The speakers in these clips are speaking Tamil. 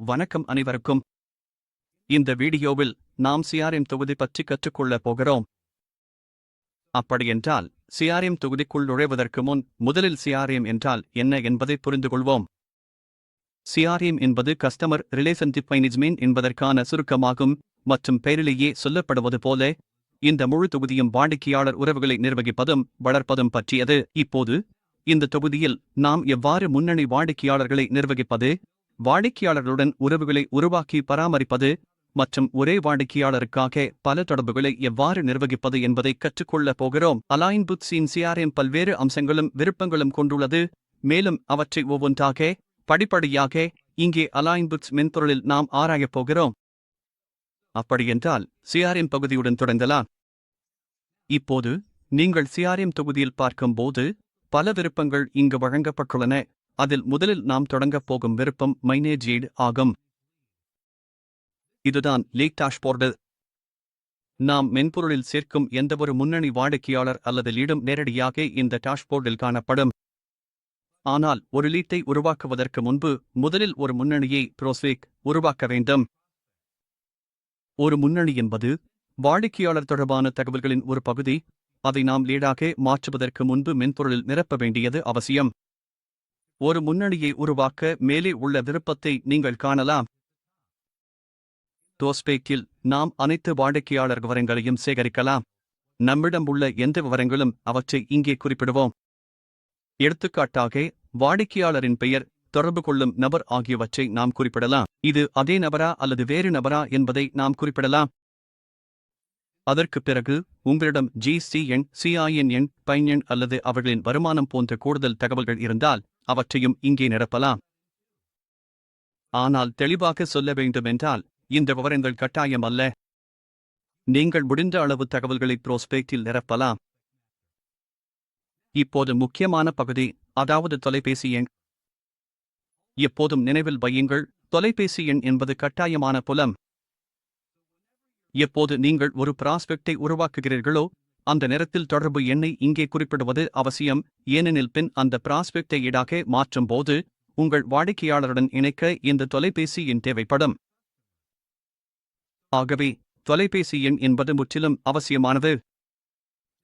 வணக்கம் அனைவருக்கும். இந்த வீடியோவில் நாம் சிஆர்எம் தொகுதி பற்றி கற்றுக்கொள்ளப் போகிறோம். அப்படியென்றால் சிஆர்எம் தொகுதிக்குள் நுழைவதற்கு முன் முதலில் சிஆர்எம் என்றால் என்ன என்பதை புரிந்துகொள்வோம். சிஆர்எம் என்பது கஸ்டமர் ரிலேஷன்ஷிப் மேனேஜ்மென்ட் என்பதற்கான சுருக்கமாகும் மற்றும் பெயரிலேயே சொல்லப்படுவது போல இந்த முழு தொகுதியும் வாடிக்கையாளர் உறவுகளை நிர்வகிப்பதும் வளர்ப்பதும் பற்றியது. இப்போது இந்த தொகுதியில் நாம் எவ்வாறு முன்னணி வாடிக்கையாளர்களை நிர்வகிப்பது, வாடிக்கையாளர்களுடன் உறவுகளை உருவாக்கி பராமரிப்பது மற்றும் ஒரே வாடிக்கையாளருக்காக பல தொடர்புகளை எவ்வாறு நிர்வகிப்பது என்பதை கற்றுக்கொள்ளப் போகிறோம். அலைன் புட்ஸின் சிஆர்எம் பல்வேறு அம்சங்களும் விருப்பங்களும் கொண்டுள்ளது, மேலும் அவற்றை ஒவ்வொன்றாக படிப்படியாக இங்கே அலைன் புட்ஸ் மென்பொருளில் நாம் ஆராயப் போகிறோம். அப்படியென்றால் சிஆர்எம் பகுதியுடன் தொடங்கலாம். இப்போது நீங்கள் சிஆர்எம் தொகுதியில் பார்க்கும்போது பல விருப்பங்கள் இங்கு வழங்கப்பட்டுள்ளன. அதில் முதலில் நாம் தொடங்கப் போகும் விருப்பம் மைனேஜ் ஆகும். இதுதான் லீட் டாஷ்போர்டு. நாம் மென்பொருளில் சேர்க்கும் எந்தவொரு முன்னணி வாடிக்கையாளர் அல்லது லீடும் நேரடியாக இந்த டாஷ்போர்டில் காணப்படும். ஆனால் ஒரு லீட்டை உருவாக்குவதற்கு முன்பு முதலில் ஒரு முன்னணியை ப்ரோஸ்பெக்ட் உருவாக்க வேண்டும். ஒரு முன்னணி என்பது வாடிக்கையாளர் தொடர்பான தகவல்களின் ஒரு பகுதி. அதை நாம் லீடாக மாற்றுவதற்கு முன்பு மென்பொருளில் நிரப்ப வேண்டியது அவசியம். ஒரு முன்னணியை உருவாக்க மேலே உள்ள விருப்பத்தை நீங்கள் காணலாம். ப்ரோஸ்பெக்டில் நாம் அனைத்து வாடிக்கையாளர் விவரங்களையும் சேகரிக்கலாம். நம்மிடம் உள்ள எந்த விவரங்களும் அவற்றை இங்கே குறிப்பிடுவோம். எடுத்துக்காட்டாக வாடிக்கையாளரின் பெயர், தொடர்பு கொள்ளும் நபர் ஆகியவற்றை நாம் குறிப்பிடலாம். இது அதே நபரா அல்லது வேறு நபரா என்பதை நாம் குறிப்பிடலாம். அதற்குப் பிறகு உங்களிடம் ஜிசி எண், சிஐஎன் எண், பைன் எண் அல்லது அவர்களின் வருமானம் போன்ற கூடுதல் தகவல்கள் இருந்தால் அவற்றையும் இங்கே நிரப்பலாம். ஆனால் தெளிவாக சொல்ல வேண்டுமென்றால் இந்த விவரங்கள் கட்டாயம் அல்ல. நீங்கள் முடிந்த அளவு தகவல்களை ப்ரோஸ்பெக்டில் நிரப்பலாம். இப்போது முக்கியமான பகுதி, அதாவது தொலைபேசி எண். எப்போதும் நினைவில் வையுங்கள், தொலைபேசி எண் என்பது கட்டாயமான புலம். எப்போது நீங்கள் ஒரு ப்ராஸ்பெக்டை உருவாக்குகிறீர்களோ அந்த நேரத்தில் தொடர்பு எண்ணை இங்கே குறிப்பிடுவது அவசியம், ஏனெனில் பின் அந்த ப்ராஸ்பெக்டை ஈடாக மாற்றும் போது உங்கள் வாடிக்கையாளருடன் இணைக்க இந்த தொலைபேசி எண் தேவைப்படும். ஆகவே தொலைபேசி எண் என்பது முற்றிலும் அவசியமானது.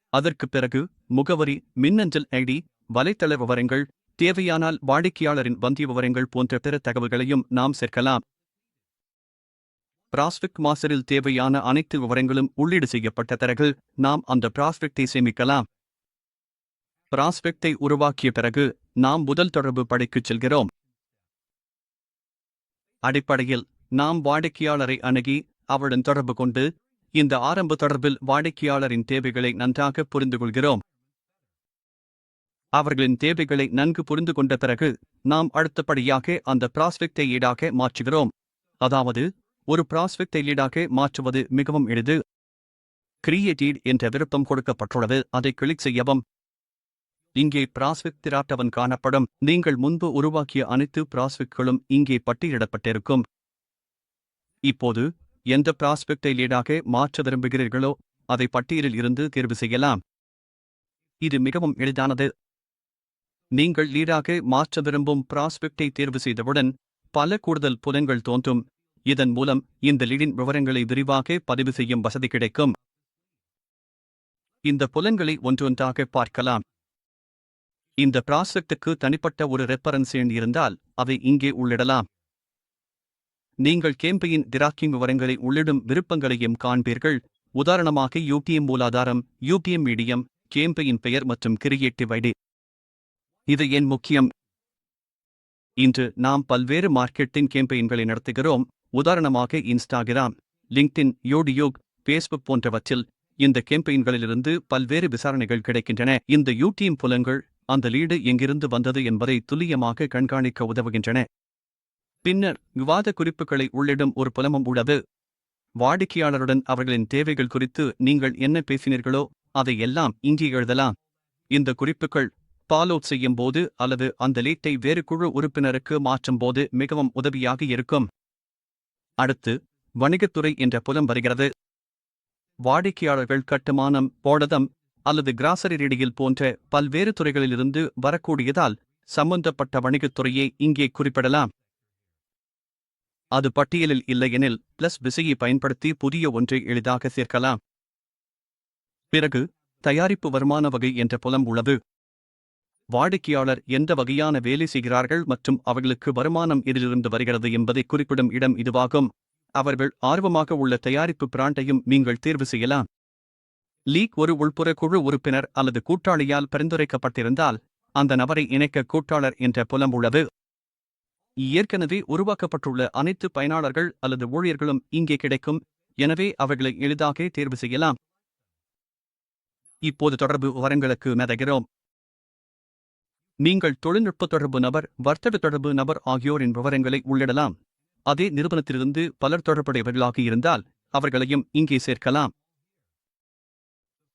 அதற்குப் பிறகு முகவரி, மின்னஞ்சல் ஐடி, வலைத்தள விவரங்கள், தேவையானால் வாடிக்கையாளரின் வங்கி விவரங்கள் போன்ற பிற தகவல்களையும் நாம் சேர்க்கலாம். ப்ராஸ்பெக்ட் மாஸ்டரில் தேவையான அனைத்து விவரங்களும் உள்ளீடு செய்யப்பட்ட பிறகு நாம் அந்த ப்ராஸ்பெக்டை சேமிக்கலாம். ப்ராஸ்பெக்டை உருவாக்கிய பிறகு நாம் முதல் தொடர்பு படிக்குச் செல்கிறோம். அடிப்படையில் நாம் வாடிக்கையாளரை அணுகி அவருடன் தொடர்பு கொண்டு இந்த ஆரம்ப தொடர்பில் வாடிக்கையாளரின் தேவைகளை நன்றாக புரிந்துகொள்கிறோம். அவர்களின் தேவைகளை நன்கு புரிந்து கொண்ட பிறகு நாம் அடுத்தபடியாக அந்த ப்ராஸ்பெக்டை ஈடாக மாற்றுகிறோம். அதாவது ஒரு ப்ராஸ்பெக்டை லீடாக மாற்றுவது மிகவும் எளிது. கிரியேட் என்ற விருப்பம் கொடுக்கப்பட்டுள்ளது, அதை கிளிக் செய்யவும். இங்கே ப்ராஸ்பெக்ட் திராட்டவன் காணப்படும். நீங்கள் முன்பு உருவாக்கிய அனைத்து ப்ராஸ்பெக்ட்களும் இங்கே பட்டியலிடப்பட்டிருக்கும். இப்போது எந்த ப்ராஸ்பெக்டை லீடாக மாற்ற விரும்புகிறீர்களோ அதை பட்டியலில் இருந்து தேர்வு செய்யலாம். இது மிகவும் எளிதானது. நீங்கள் லீடாக மாற்ற விரும்பும் ப்ராஸ்பெக்டை தேர்வு செய்தவுடன் பல கூடுதல் புலன்கள் தோன்றும். இதன் மூலம் இந்த லீடின் விவரங்களை விரிவாக பதிவு செய்யும் வசதி கிடைக்கும். இந்த புலன்களை ஒன்றொன்றாக பார்க்கலாம். இந்த ப்ராஸ்பெக்டுக்கு தனிப்பட்ட ஒரு ரெஃபரன்ஸ் எண் இருந்தால் அதை இங்கே உள்ளிடலாம். நீங்கள் கேம்பெயின் டிராக்கிங் விவரங்களை உள்ளிடும் விருப்பங்களையும் காண்பீர்கள். உதாரணமாக யூடிஎம் மூலாதாரம், யூடிஎம் மீடியம், கேம்பெயின் பெயர் மற்றும் கிரியேட்டிவ் ஐடி. இது ஏன் முக்கியம்? இன்று நாம் பல்வேறு மார்க்கெட்டிங் கேம்பெயின்களை நடத்துகிறோம். உதாரணமாக இன்ஸ்டாகிராம், லிங்க்டின், யூடியூப், ஃபேஸ்புக் போன்றவற்றில் இந்த கேம்பெயின்களிலிருந்து பல்வேறு விசாரணைகள் கிடைக்கின்றன. இந்த யூடிஎம் புலங்கள் அந்த லீடு எங்கிருந்து வந்தது என்பதை துல்லியமாக கண்காணிக்க உதவுகின்றன. பின்னர் விவாத குறிப்புகளை உள்ளிடும் ஒரு புலமும் உள்ளது. வாடிக்கையாளருடன் அவர்களின் தேவைகள் குறித்து நீங்கள் என்ன பேசினீர்களோ அதை எல்லாம் இங்கே எழுதலாம். இந்த குறிப்புகள் ஃபாலோட் செய்யும் போது அல்லது அந்த லீட்டை வேறு குழு உறுப்பினருக்கு மாற்றும் போது மிகவும் உதவியாக இருக்கும். அடுத்து வணிகத்துறை என்ற புலம் வருகிறது. வாடிக்கையாளர்கள் கட்டுமானம், போடதம் அல்லது கிராசரி ரீடியில் போன்ற பல்வேறு துறைகளிலிருந்து வரக்கூடியதால் சம்பந்தப்பட்ட வணிகத்துறையை இங்கே குறிப்பிடலாம். அது பட்டியலில் இல்லையெனில் பிளஸ் விசையை பயன்படுத்தி புதிய ஒன்றை எளிதாக சேர்க்கலாம். பிறகு தயாரிப்பு வருமான வகை என்ற புலம் உள்ளது. வாடிக்கையாளர் எந்த வகையான வேலை செய்கிறார்கள் மற்றும் அவர்களுக்கு வருமானம் எதிலிருந்து வருகிறது என்பதை குறிப்பிடும் இடம் இதுவாகும். அவர்கள் ஆர்வமாக உள்ள தயாரிப்பு பிராண்டையும் நீங்கள் தேர்வு செய்யலாம். லீக் ஒரு உள்புற குழு உறுப்பினர் அல்லது கூட்டாளியால் பரிந்துரைக்கப்பட்டிருந்தால் அந்த நபரை இணைக்க கூட்டாளர் என்ற புலம் உள்ளது. ஏற்கனவே உருவாக்கப்பட்டுள்ள அனைத்து பயனாளர்கள் அல்லது ஊழியர்களும் இங்கே கிடைக்கும், எனவே அவர்களை எளிதாக தேர்வு செய்யலாம். இப்போது தொடர்பு விவரங்களுக்கு நகர்கிறோம். நீங்கள் தொழில்நுட்ப தொடர்பு நபர், வர்த்தக தொடர்பு நபர் ஆகியோரின் விவரங்களை உள்ளிடலாம். அதே நிறுவனத்திலிருந்து பலர் தொடர்புடையவர்களாக இருந்தால் அவர்களையும் இங்கே சேர்க்கலாம்.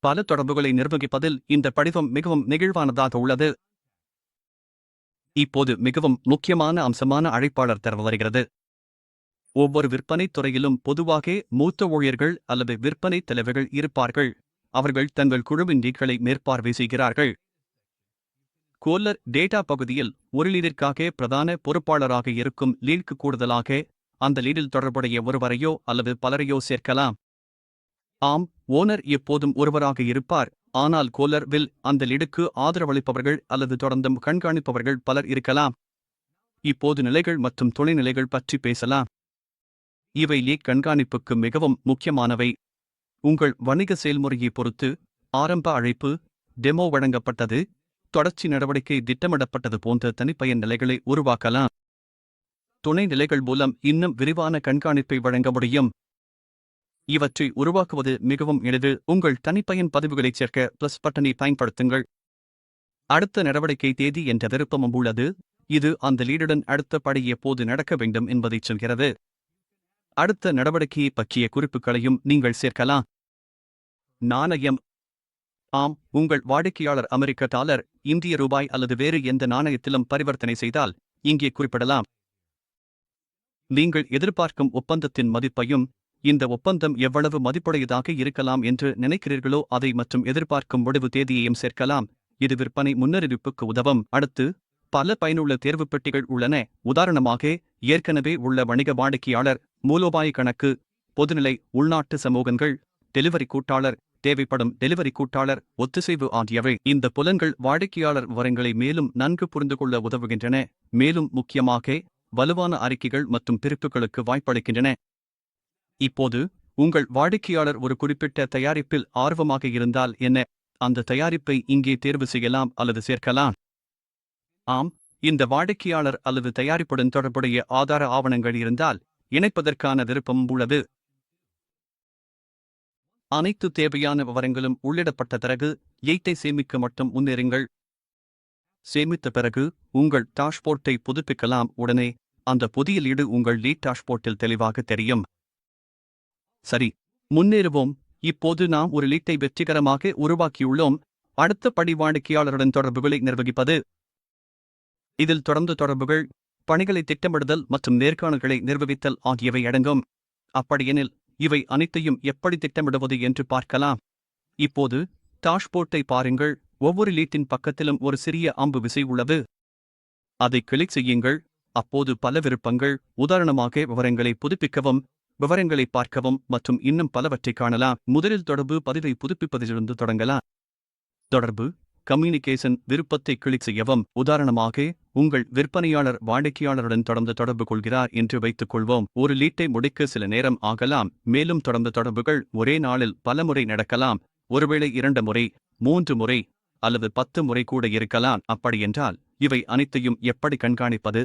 பல தொடர்புகளை நிர்வகிப்பதில் இந்த படிவம் மிகவும் நெகிழ்வானதாக உள்ளது. இப்போது மிகவும் முக்கியமான அம்சமான அழைப்பாளர் தரவு வருகிறது. ஒவ்வொரு விற்பனை துறையிலும் பொதுவாக மூத்த ஊழியர்கள் அல்லது விற்பனை தலைவர்கள் இருப்பார்கள். அவர்கள் தங்கள் குழுவின் லீட்களை மேற்பார்வை செய்கிறார்கள். கோல்லர் டேட்டா பகுதியில் ஒரு லீடிற்காக பிரதான பொறுப்பாளராக இருக்கும் லீட்க்கு கூடுதலாக அந்த லீடில் தொடர்புடைய ஒருவரையோ அல்லது பலரையோ சேர்க்கலாம். ஆம், ஓனர் எப்போதும் ஒருவராக இருப்பார், ஆனால் கோல்லர் வில் அந்த லீடுக்கு ஆதரவளிப்பவர்கள் அல்லது தொடர்ந்தும் கண்காணிப்பவர்கள் பலர் இருக்கலாம். இப்போது நிலைகள் மற்றும் துணைநிலைகள் பற்றி பேசலாம். இவை லீட் கண்காணிப்புக்கு மிகவும் முக்கியமானவை. உங்கள் வணிக செயல்முறையை பொறுத்து ஆரம்ப அழைப்பு, டெமோ வழங்கப்பட்டது, தொடர்ச்சி நடவடிக்கை திட்டமிடப்பட்டது போன்ற தனிப்பயன் நிலைகளை உருவாக்கலாம். துணை நிலைகள் மூலம் இன்னும் விரிவான கண்காணிப்பை வழங்க முடியும். இவற்றை உருவாக்குவது மிகவும் எளிது. உங்கள் தனிப்பயன் பதிவுகளைச் சேர்க்க பிளஸ் பட்டனை பயன்படுத்துங்கள். அடுத்த நடவடிக்கை தேதி என்ற விருப்பமும் உள்ளது. இது அந்த லீடுடன் அடுத்த படி எப்போது நடக்க வேண்டும் என்பதைச் சொல்கிறது. அடுத்த நடவடிக்கையை பற்றிய குறிப்புகளையும் நீங்கள் சேர்க்கலாம். நாணயம். ஆம், உங்கள் வாடிக்கையாளர் அமெரிக்க டாலர், இந்திய ரூபாய் அல்லது வேறு எந்த நாணயத்திலும் பரிவர்த்தனை செய்தால் இங்கே குறிப்பிடலாம். நீங்கள் எதிர்பார்க்கும் ஒப்பந்தத்தின் மதிப்பையும் இந்த ஒப்பந்தம் எவ்வளவு மதிப்புடையதாக இருக்கலாம் என்று நினைக்கிறீர்களோ அதை மற்றும் எதிர்பார்க்கும் முடிவு தேதியையும் சேர்க்கலாம். இது விற்பனை முன்னறிவிப்புக்கு உதவும். அடுத்து பல பயனுள்ள தேர்வு பெட்டிகள் உள்ளன. உதாரணமாக, ஏற்கனவே உள்ள வணிக வாடிக்கையாளர், மூலோபாய கணக்கு, பொதுநிலை, உள்நாட்டு சமூகங்கள், டெலிவரி கூட்டாளர், தேவைப்படும் டெலிவரி கூட்டாளர், ஒத்திசைவு ஆகியவை. இந்த புலன்கள் வாடிக்கையாளர் விவரங்களை மேலும் நன்கு புரிந்து கொள்ள உதவுகின்றன, மேலும் முக்கியமாக வலுவான அறிக்கைகள் மற்றும் பிரிப்புகளுக்கு வாய்ப்பளிக்கின்றன. இப்போது உங்கள் வாடிக்கையாளர் ஒரு குறிப்பிட்ட தயாரிப்பில் ஆர்வமாக இருந்தால் என்ன, அந்த தயாரிப்பை இங்கே தேர்வு செய்யலாம் அல்லது சேர்க்கலாம். ஆம், இந்த வாடிக்கையாளர் அல்லது தயாரிப்புடன் தொடர்புடைய ஆதார ஆவணங்கள் இருந்தால் இணைப்பதற்கான விருப்பம் உள்ளது. அனைத்து தேவையான விவரங்களும் உள்ளிடப்பட்ட பிறகு எய்ட்டை சேமிக்க மட்டும் முன்னேறுங்கள். சேமித்த பிறகு உங்கள் டாஷ்போர்ட்டை புதுப்பிக்கலாம். உடனே அந்த புதிய லீடு உங்கள் லீட் டாஷ்போர்ட்டில் தெளிவாக தெரியும். சரி, முன்னேறுவோம். இப்போது நாம் ஒரு லீட்டை வெற்றிகரமாக உருவாக்கியுள்ளோம். அடுத்த படி வாடிக்கையாளருடன் தொடர்புகளை நிர்வகிப்பது. இதில் தொடர்ந்து தொடர்புகள், பணிகளை திட்டமிடுதல் மற்றும் நேர்காணல்களை நிர்வகித்தல் ஆகியவை அடங்கும். அப்படியெனில் இவை அனைத்தையும் எப்படி திட்டமிடுவது என்று பார்க்கலாம். இப்போது டாஷ்போர்ட்டை பாருங்கள். ஒவ்வொரு லீட்டின் பக்கத்திலும் ஒரு சிறிய அம்பு விசை உள்ளது. அதை கிளிக் செய்யுங்கள். அப்போது பல விருப்பங்கள், உதாரணமாக விவரங்களை புதுப்பிக்கவும், விவரங்களை பார்க்கவும் மற்றும் இன்னும் பலவற்றை காணலாம். முதலில் தொடர்பு பதிவை புதுப்பிப்பதிலிருந்து தொடங்கலாம். தொடர்பு கம்யூனிகேஷன் விருப்பத்தை கிளிக் செய்யவும். உதாரணமாக, உங்கள் விற்பனையாளர் வாடிக்கையாளருடன் தொடர்ந்து தொடர்பு கொள்கிறார் என்று வைத்துக் கொள்வோம். ஒரு லீட்டை முடிக்க சில நேரம் ஆகலாம், மேலும் தொடர்ந்து தொடர்புகள் ஒரே நாளில் பலமுறை நடக்கலாம். ஒருவேளை 2 முறை, 3 முறை அல்லது 10 முறை கூட இருக்கலாம். அப்படியென்றால் இவை அனைத்தையும் எப்படி கண்காணிப்பது?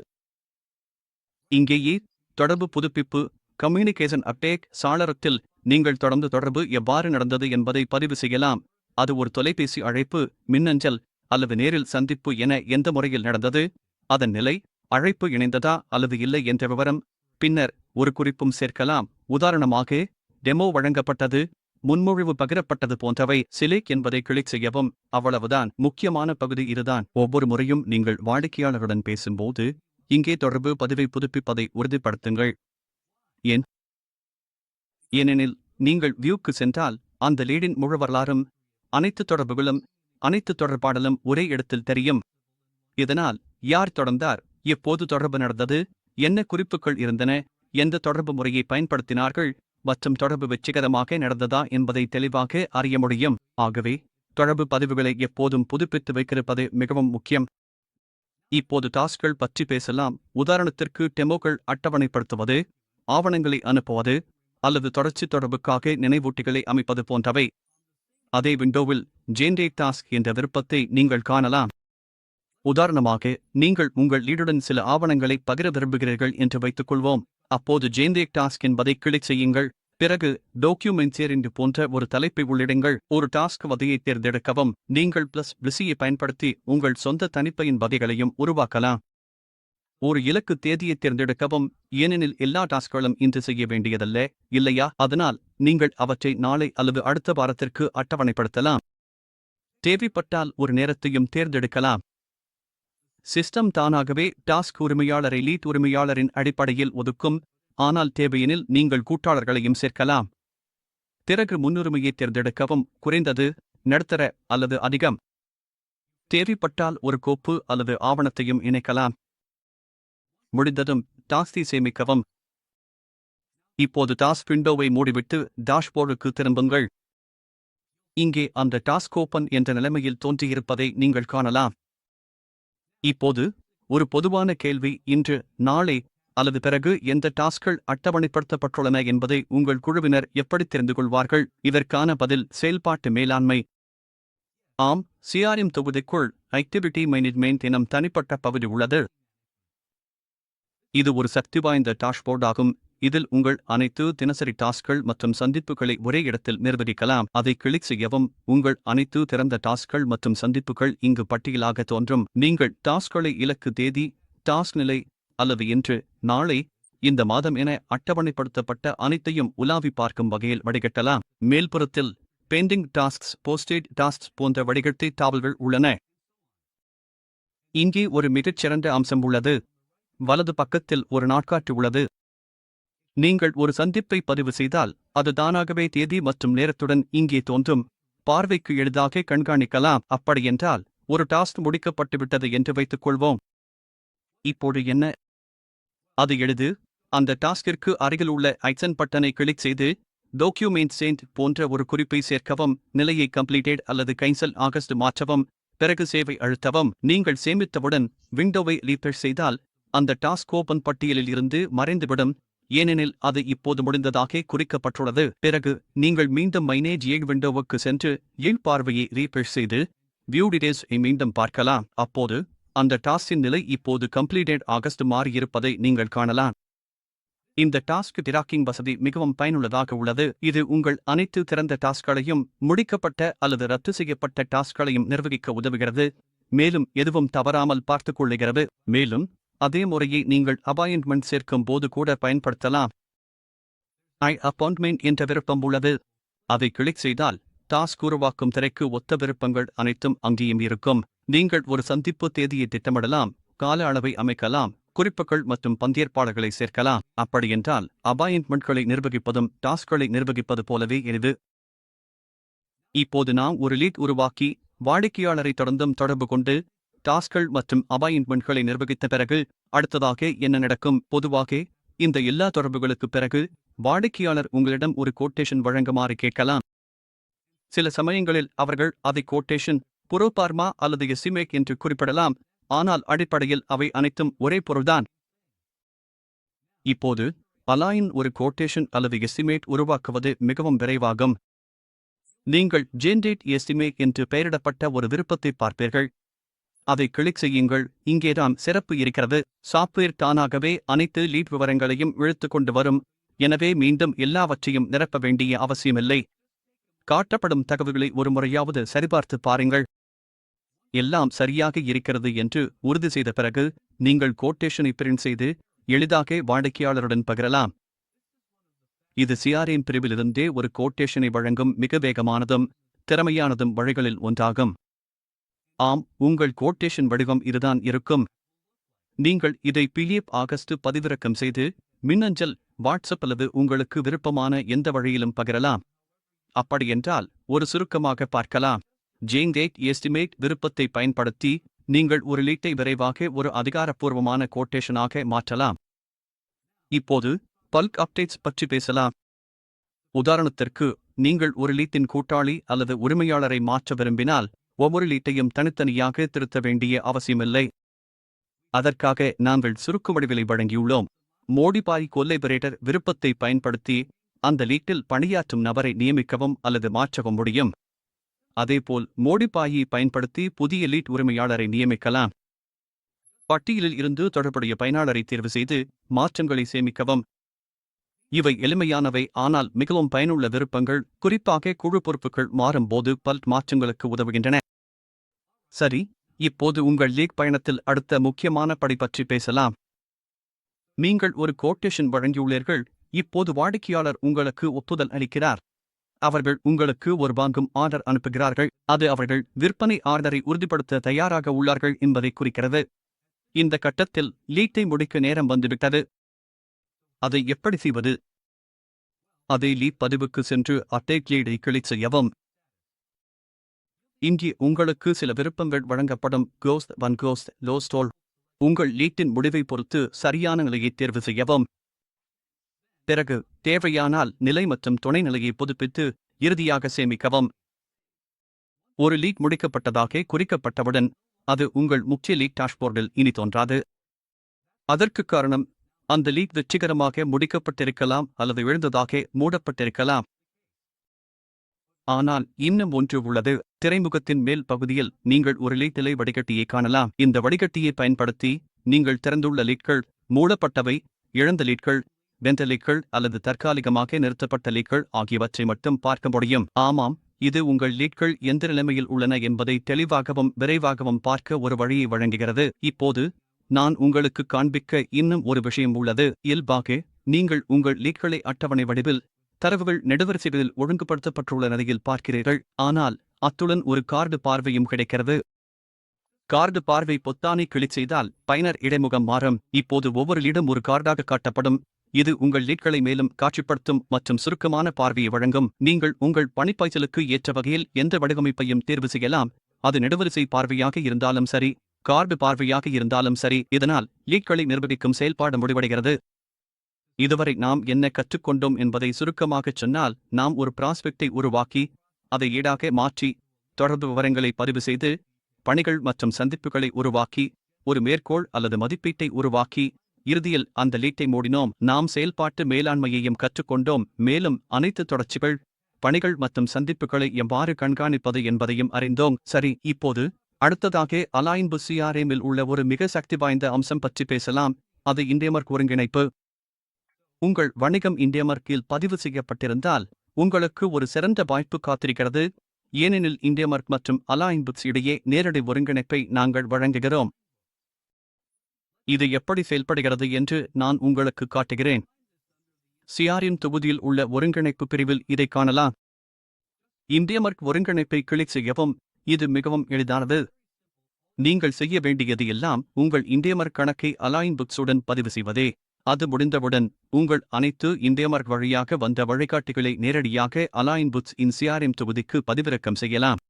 இங்கேயே தொடர்பு புதுப்பிப்பு கம்யூனிகேஷன் அப்டேட் சாளரத்தில் நீங்கள் தொடர்ந்து தொடர்பு எவ்வாறு நடந்தது என்பதை பதிவு செய்யலாம். அது ஒரு தொலைபேசி அழைப்பு, மின்னஞ்சல் அல்லது நேரில் சந்திப்பு என எந்த முறையில் நடந்தது, அதன் நிலை, அழைப்பு இணைந்ததா அல்லது இல்லை என்ற விவரம். பின்னர் ஒரு குறிப்பும் சேர்க்கலாம். உதாரணமாக, டெமோ வழங்கப்பட்டது, முன்மொழிவு பகிரப்பட்டது போன்றவை. சிலேக் என்பதை கிளிக் செய்யவும். அவ்வளவுதான். முக்கியமான பகுதி இதுதான். ஒவ்வொரு முறையும் நீங்கள் வாடிக்கையாளருடன் பேசும்போது இங்கே தொடர்பு பதிவை புதுப்பிப்பதை உறுதிப்படுத்துங்கள். ஏனெனில் நீங்கள் வியூக்கு சென்றால் அந்த லீடின் முழு வரலாறும், அனைத்து தொடர்புகளும், அனைத்து தொடர்பாடலும் ஒரே இடத்தில் தெரியும். இதனால் யார் தொடர்ந்தார், எப்போது தொடர்பு நடந்தது, என்ன குறிப்புகள் இருந்தன, எந்த தொடர்பு முறையை பயன்படுத்தினார்கள் மற்றும் தொடர்பு வெற்றிகரமாக நடந்ததா என்பதை தெளிவாக அறிய முடியும். ஆகவே தொடர்பு பதிவுகளை எப்போதும் புதுப்பித்து வைத்திருப்பது மிகவும் முக்கியம். இப்போது டாஸ்க்கள் பற்றி பேசலாம். உதாரணத்திற்கு டெமோக்கள் அட்டவணைப்படுத்துவது, ஆவணங்களை அனுப்புவது அல்லது தொடர்ச்சி தொடர்புக்காக நினைவூட்டிகளை அமைப்பது போன்றவை. அதே விண்டோவில் ஜெனரேட் டாஸ்க் என்ற விருப்பத்தை நீங்கள் காணலாம். உதாரணமாக, நீங்கள் உங்கள் லீடுடன் சில ஆவணங்களை பகிர விரும்புகிறீர்கள் என்று வைத்துக் கொள்வோம். அப்போது ஜெனரேட் டாஸ்க் என்பதை கிளிக் செய்யுங்கள். பிறகு டாக்குமெண்ட் போன்ற ஒரு தலைப்பை உள்ளிடுங்கள். ஒரு டாஸ்க் வகையை தேர்ந்தெடுக்கவும். நீங்கள் பிசியை பயன்படுத்தி உங்கள் சொந்த தனிப்பையின் வகைகளையும் உருவாக்கலாம். ஒரு இலக்கு தேதியை தேர்ந்தெடுக்கவும், ஏனெனில் எல்லா டாஸ்க்களும் இன்று செய்ய வேண்டியதல்ல, இல்லையா? அதனால் நீங்கள் அவற்றை நாளை அல்லது அடுத்த வாரத்திற்கு அட்டவணைப்படுத்தலாம். தேவைப்பட்டால் ஒரு நேரத்தையும் தேர்ந்தெடுக்கலாம். சிஸ்டம் தானாகவே டாஸ்க் உரிமையாளரை லீட் உரிமையாளரின் அடிப்படையில் ஒதுக்கும், ஆனால் தேவையெனில் நீங்கள் கூட்டாளர்களையும் சேர்க்கலாம். பிறகு முன்னுரிமையை தேர்ந்தெடுக்கவும். குறைந்தது, நடுத்தர அல்லது அதிகம். தேவைப்பட்டால் ஒரு கோப்பு அல்லது ஆவணத்தையும் இணைக்கலாம். முடிந்ததும் டாஸ்கை சேமிக்கவும். இப்போது டாஸ்க் விண்டோவை மூடிவிட்டு டாஷ்போர்டுக்கு திரும்புங்கள். இங்கே அந்த டாஸ்க் ஓப்பன் என்ற நிலைமையில் தோன்றியிருப்பதை நீங்கள் காணலாம். இப்போது ஒரு பொதுவான கேள்வி: இன்று, நாளை அல்லது பிறகு எந்த டாஸ்க்கள் அட்டவணைப்படுத்தப்பட்டுள்ளன என்பதை உங்கள் குழுவினர் எப்படி தெரிந்து கொள்வார்கள்? இதற்கான பதில் செயல்பாட்டு மேலாண்மை. ஆம், சிஆர்எம் தொகுதிக்குள் ஆக்டிவிட்டி மேனேஜ்மெண்ட் எனும் தனிப்பட்ட பகுதி உள்ளது. இது ஒரு சக்தி வாய்ந்த டாஷ்போர்ட் ஆகும். இதில் உங்கள் அனைத்து தினசரி டாஸ்க்கள் மற்றும் சந்திப்புகளை ஒரே இடத்தில் நிர்வகிக்கலாம். அதை கிளிக் செய்யவும். உங்கள் அனைத்து திறந்த டாஸ்க்கள் மற்றும் சந்திப்புகள் இங்கு பட்டியலாக தோன்றும். நீங்கள் டாஸ்க்களை இலக்கு தேதி, டாஸ்க் நிலை அல்லது இன்று, நாளை, இந்த மாதம் என அட்டவணைப்படுத்தப்பட்ட அனைத்தையும் உலாவி பார்க்கும் வகையில் வடிகட்டலாம். மேல்புறத்தில் பெண்டிங் டாஸ்க்ஸ், போஸ்டேட் டாஸ்க்ஸ் போன்ற வடிகட்டி தாவல்கள் உள்ளன. இங்கே ஒரு மிகச்சிறந்த அம்சம் உள்ளது. வலது பக்கத்தில் ஒரு நாட்காட்டி உள்ளது. நீங்கள் ஒரு சந்திப்பை பதிவு செய்தால் அது தானாகவே தேதி மற்றும் நேரத்துடன் இங்கே தோன்றும். பார்வைக்கு எளிதாக கண்காணிக்கலாம். அப்படியென்றால் ஒரு டாஸ்க் முடிக்கப்பட்டுவிட்டது என்று வைத்துக் கொள்வோம். இப்போது என்ன? அது எளிது. அந்த டாஸ்கிற்கு அருகில் உள்ள ஐக்கன் பட்டனை கிளிக் செய்து டாக்குமெண்ட் சென்ட் போன்ற ஒரு குறிப்பை சேர்க்கவும். நிலையை கம்ப்ளீட்டட் அல்லது கேன்சல் ஆகஸ்ட் மாற்றவும். பிறகு சேவை அழுத்தவும். நீங்கள் சேமித்தவுடன் விண்டோவை ரீஃப்ரெஷ் செய்தால் அந்த டாஸ்க் ஓப்பன் பட்டியலில் இருந்து மறைந்துவிடும், ஏனெனில் அது இப்போது முடிந்ததாக குறிக்கப்பட்டுள்ளது. பிறகு நீங்கள் மீண்டும் மைனேஜ் விண்டோவுக்கு சென்று பார்வையை ரீஃப்ரெஷ் செய்து வியூ டீடைல்ஸ்-ஐ மீண்டும் பார்க்கலாம். அப்போது அந்த டாஸ்கின் நிலை இப்போது கம்ப்ளீட்டட் ஆகஸ்ட் மாறியிருப்பதை நீங்கள் காணலாம். இந்த டாஸ்க் டிராக்கிங் வசதி மிகவும் பயனுள்ளதாக உள்ளது. இது உங்கள் அனைத்து திறந்த டாஸ்களையும், முடிக்கப்பட்ட அல்லது ரத்து செய்யப்பட்ட டாஸ்களையும் நிர்வகிக்க உதவுகிறது, மேலும் எதுவும் தவறாமல் பார்த்துக் கொள்ளுகிறது. மேலும் அதே முறையை நீங்கள் அப்பாயின்ட்மெண்ட் சேர்க்கும் போது கூட பயன்படுத்தலாம். அப்பாயின்ட்மெண்ட் என்ற விருப்பம் உள்ளது. அதை கிளிக் செய்தால் டாஸ்க் உருவாக்கும் திரைக்கு ஒத்த விருப்பங்கள் அனைத்தும் அங்கேயும் இருக்கும். நீங்கள் ஒரு சந்திப்பு தேதியை திட்டமிடலாம், கால அளவை அமைக்கலாம், குறிப்புகள் மற்றும் பங்கேற்பாளர்களை சேர்க்கலாம். அப்படியென்றால் அப்பாயின்ட்மெண்ட்களை நிர்வகிப்பதும் டாஸ்க்களை நிர்வகிப்பது போலவே எளிது. இப்போது நாம் ஒரு லீட் உருவாக்கி வாடிக்கையாளரை தொடர்ந்தும் தொடர்பு கொண்டு டாஸ்க்கள் மற்றும் அப்பாயின்ட்மெண்ட்களை நிர்வகித்த பிறகு அடுத்ததாக என்ன நடக்கும்? பொதுவாக இந்த எல்லா தொடர்புகளுக்கு பிறகு வாடிக்கையாளர் உங்களிடம் ஒரு கோட்டேஷன் வழங்குமாறு கேட்கலாம். சில சமயங்களில் அவர்கள் அதை கோட்டேஷன், புரோபார்மா அல்லது எஸ்டிமேட் என்று குறிப்பிடலாம், ஆனால் அடிப்படையில் அவை அனைத்தும் ஒரே பொருள்தான். இப்போது அலாயின் ஒரு கோட்டேஷன் அல்லது எஸ்டிமேட் உருவாக்குவது மிகவும் விரைவாகும். நீங்கள் ஜெனரேட் எஸ்டிமேட் என்று பெயரிடப்பட்ட ஒரு விருப்பத்தை பார்ப்பீர்கள். அதை கிளிக் செய்யுங்கள். இங்கேதான் சிறப்பு இருக்கிறது. சாப்ட்வேர் தானாகவே அனைத்து லீட் விவரங்களையும் இழுத்து கொண்டு வரும், எனவே மீண்டும் எல்லாவற்றையும் நிரப்ப வேண்டிய அவசியமில்லை. காட்டப்படும் தகவல்களை ஒரு முறையாவது சரிபார்த்து பாருங்கள். எல்லாம் சரியாக இருக்கிறது என்று உறுதி செய்த பிறகு நீங்கள் கோட்டேஷனை பிரிண்ட் செய்து எளிதாக வாடிக்கையாளருடன் பகிரலாம். இது சிஆர்எம் பிரிவிலிருந்தே ஒரு கோட்டேஷனை வழங்கும் மிக வேகமானதும் திறமையானதும் வழிகளில் ஒன்றாகும். ஆம், உங்கள் கோட்டேஷன் வடிவம் இதுதான் இருக்கும். நீங்கள் இதை பிடிஎஃப் ஆகஸ்ட் பதிவிறக்கம் செய்து மின்னஞ்சல், வாட்ஸ்அப் அல்லது உங்களுக்கு விருப்பமான எந்த வழியிலும் பகிரலாம். அப்படியென்றால் ஒரு சுருக்கமாக பார்க்கலாம். ஜெனரேட் எஸ்டிமேட் விருப்பத்தை பயன்படுத்தி நீங்கள் ஒரு லீட்டை விரைவாக ஒரு அதிகாரப்பூர்வமான கோட்டேஷனாக மாற்றலாம். இப்போது பல்க் அப்டேட்ஸ் பற்றி பேசலாம். உதாரணத்திற்கு, நீங்கள் ஒரு லீட்டின் கூட்டாளி அல்லது உரிமையாளரை மாற்ற விரும்பினால் ஒவ்வொரு லீட்டையும் தனித்தனியாக திருத்த வேண்டிய அவசியமில்லை. அதற்காக நாங்கள் சுருக்க வடிவிலை வழங்கியுள்ளோம். மோடிபாய் கொல்லைபரேட்டர் விருப்பத்தை பயன்படுத்தி அந்த லீட்டில் பணியாற்றும் நபரை நியமிக்கவும் அல்லது மாற்றவும் முடியும். அதேபோல் மோடிபாயை பயன்படுத்தி புதிய லீட் உரிமையாளரை நியமிக்கலாம். பட்டியலில் இருந்து தொடர்புடைய பயனாளரை தேர்வு செய்து மாற்றங்களை சேமிக்கவும். இவை எளிமையானவை ஆனால் மிகவும் பயனுள்ள விருப்பங்கள், குறிப்பாக குழு பொறுப்புகள் மாறும்போது பல்க் மாற்றங்களுக்கு உதவுகின்றன. சரி, இப்போது உங்கள் லீக் பயணத்தில் அடுத்த முக்கியமான படி பற்றி பேசலாம். நீங்கள் ஒரு கோட்டேஷன் வழங்கியுள்ளீர்கள், இப்போது வாடிக்கையாளர் உங்களுக்கு ஒப்புதல் அளிக்கிறார். அவர்கள் உங்களுக்கு ஒரு வாங்கும் ஆர்டர் அனுப்புகிறார்கள், அது அவர்கள் விற்பனை ஆர்டரை உறுதிப்படுத்த தயாராக உள்ளார்கள் என்பதை குறிக்கிறது. இந்த கட்டத்தில் லீட்டை முடிக்க நேரம் வந்துவிட்டது. அதை எப்படி செய்வது? அதே லீட் பதிவுக்கு சென்று அப்டேட் லீடை கிளிக் செய்யவும். இங்கே உங்களுக்கு சில விருப்பங்கள் வழங்கப்படும். Ghost one ghost low stall. உங்கள் லீட்டின் முடிவை பொறுத்து சரியான நிலையை தேர்வு செய்யவும். பிறகு தேவையானால் நிலை மற்றும் துணை நிலையை புதுப்பித்து இறுதியாக சேமிக்கவும். ஒரு லீட் முடிக்கப்பட்டதாக குறிக்கப்பட்டவுடன் அது உங்கள் முக்கிய லீட் டாஷ்போர்டில் இனி தோன்றாது. அதற்கு காரணம், அந்த லீட் வெற்றிகரமாக முடிக்கப்பட்டிருக்கலாம் அல்லது எழுந்ததாக மூடப்பட்டிருக்கலாம். ஆனால் இன்னும் ஒன்று உள்ளது. திரைமுகத்தின் மேல் பகுதியில் நீங்கள் ஒரு லீட் நிலை வடிகட்டியை காணலாம். இந்த வடிகட்டியை பயன்படுத்தி நீங்கள் திறந்துள்ள லீட்கள், மூடப்பட்டவை, இழந்த லீட்கள், வென்ற லீட்கள் அல்லது தற்காலிகமாக நிறுத்தப்பட்ட லீட்கள் ஆகியவற்றை மட்டும் பார்க்க முடியும். ஆமாம், இது உங்கள் லீட்கள் எந்த நிலைமையில் உள்ளன என்பதை தெளிவாகவும் விரைவாகவும் பார்க்க ஒரு வழியை வழங்குகிறது. இப்போது நான் உங்களுக்கு காண்பிக்க இன்னும் ஒரு விஷயம் உள்ளது. இயல்பாக நீங்கள் உங்கள் லீட்களை அட்டவணை வடிவில் தரவுகள் நெடுவரிசைகளில் ஒழுங்குபடுத்தப்பட்டுள்ள நிலையில் பார்க்கிறீர்கள். ஆனால் அத்துடன் ஒரு கார்டு பார்வையும் கிடைக்கிறது. கார்டு பார்வை பொத்தானை கிளிக் செய்தால் பயனர் இடைமுகம் மாறும். இப்போது ஒவ்வொரு லீடும் ஒரு கார்டாக காட்டப்படும். இது உங்கள் லீட்களை மேலும் காட்சிப்படுத்தும் மற்றும் சுருக்கமான பார்வையை வழங்கும். நீங்கள் உங்கள் பணிப்பாய்ச்சலுக்கு ஏற்ற வகையில் எந்த வடிவமைப்பையும் தேர்வு செய்யலாம். அது நெடுவரிசை பார்வையாக இருந்தாலும் சரி, கார்டு பார்வையாக இருந்தாலும் சரி. இதனால் லீட்களை நிர்வகிக்கும் செயல்பாடு முடிவடைகிறது. இதுவரை நாம் என்ன கற்றுக்கொண்டோம் என்பதை சுருக்கமாகச் சொன்னால், நாம் ஒரு ப்ராஸ்பெக்டை உருவாக்கி அதை ஈடாக மாற்றி தொடர்பு விவரங்களை பதிவு செய்து பணிகள் மற்றும் சந்திப்புகளை உருவாக்கி ஒரு மேற்கோள் அல்லது மதிப்பீட்டை உருவாக்கி இறுதியில் அந்த லீட்டை மூடினோம். நாம் செயல்பாட்டு மேலாண்மையையும் கற்றுக்கொண்டோம், மேலும் அனைத்து தொடர்ச்சிகள், பணிகள் மற்றும் சந்திப்புகளை எவ்வாறு கண்காணிப்பது என்பதையும் அறிந்தோம். சரி, இப்போது அடுத்ததாக அலாயின்பு CRM-இல் உள்ள ஒரு மிக சக்தி வாய்ந்த அம்சம் பற்றி பேசலாம். அது இண்டியமர்க் ஒருங்கிணைப்பு. உங்கள் வணிகம் இண்டியமர்க்கில் பதிவு செய்யப்பட்டிருந்தால் உங்களுக்கு ஒரு சிறந்த வாய்ப்பு காத்திருக்கிறது, ஏனெனில் இண்டியமர்க் மற்றும் அலாயின்புக்ஸ் இடையே நேரடி ஒருங்கிணைப்பை நாங்கள் வழங்குகிறோம். இது எப்படி செயல்படுகிறது என்று நான் உங்களுக்கு காட்டுகிறேன். CRM தொகுதியில் உள்ள ஒருங்கிணைப்பு பிரிவில் இதை காணலாம். இண்டியமர்க் ஒருங்கிணைப்பை கிளிக் செய்யவும். இது மிகவும் எளிதானது. நீங்கள் செய்ய வேண்டியது எல்லாம் உங்கள் இண்டியமர்க் கணக்கை அலாயின்புக்ஸுடன் பதிவு செய்வதே. அது முடிந்தவுடன் உங்கள் அனைத்து இண்டியமர்க் வழியாக வந்த வழிகாட்டிகளை நேரடியாக அலாயின்புக்ஸ் இன் CRM தொகுதிக்கு பதிவிறக்கம் செய்யலாம்.